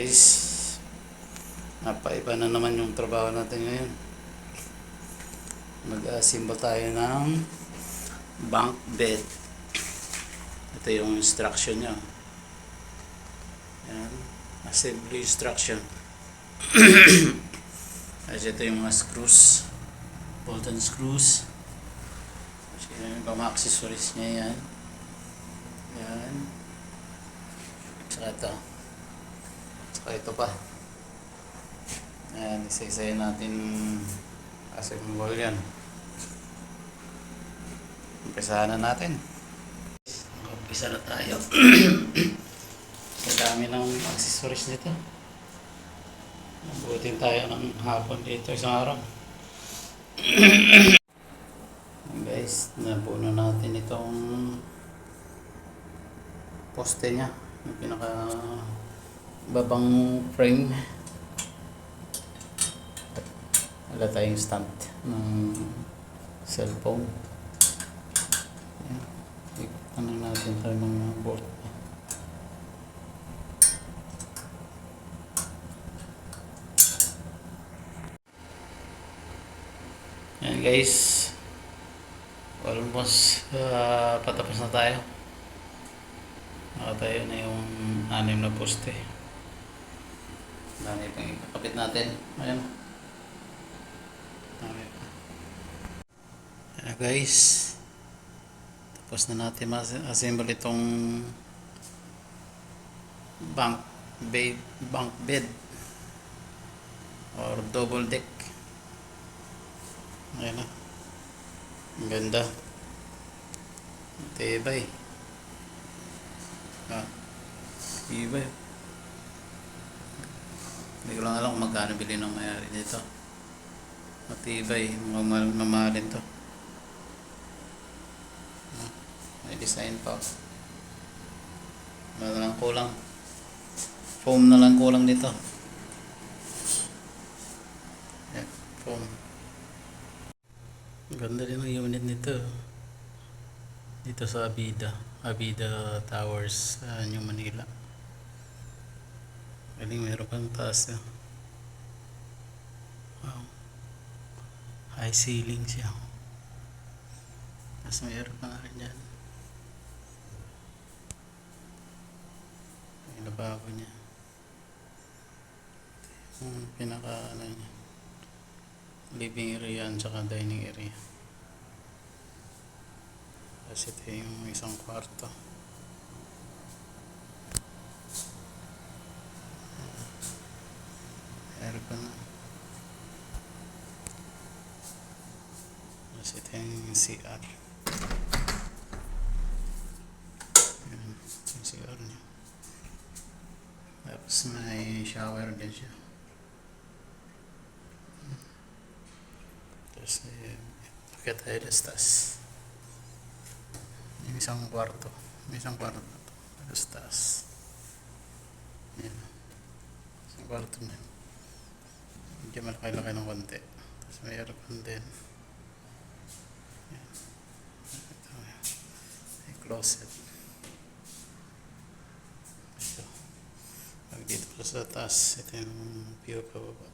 Guys, napaiba na naman yung trabaho natin ngayon. Mag-assemble tayo ng bunk bed. Ito yung instruction nya. Ayan. Assembly instruction. Kasi ito yung mga screws, bolt and screws. Kasi yung mga accessories nya yan. Ayan. Tsaka ito. Tsaka ito pa. Ayan, isa-isayin natin assemble yan. Umpisahan na natin. Umpisa na tayo. Sa dami ng accessories nito. Mabutin tayo ng hapon dito isang araw. Guys, napuno natin itong poste nya. Yung pinaka babang frame. Wala tayong stand ng cellphone. Ikutan na natin tayo mga bolt. Yan guys, almost patapos na tayo. Nakatayo na yung 6 na poste. Dami pang ikakapit natin. Ayan. Dami pa. Ayan guys, tapos na natin ma-assemble itong bunk bed or double deck. Ayan na. Ang ganda. Tibay. Tibay. Hindi ko lang alam kung magkano bili ng mayari dito. Matibay. Mukhang mamahalin to. May design pa. Wala na lang kulang. Foam na lang kulang dito. Yan. Foam. Ganda din ang unit nito. Dito sa Abida Towers sa New Manila. Galing, meron pang taas na. Wow. High ceiling siya. Tapos meron pa nga rin dyan. Yung lababo niya. Yung pinaka ano niya. Living area at saka dining area. Kasi ito yung isang kwarto. Aircon na. Kasi ito yung CR. Yan, yung CR niya. Tapos may shower din siya. Tapos paket tayo destas. Yung isang kwarto. May isang kwarto na ito. Destas. Yan. Isang kwarto na. Medyo malaki-laki ng konti. Tapos may aircon din. Yan. Ito. May closet. Ito. Pag dito sa taas, ito yung view pababa.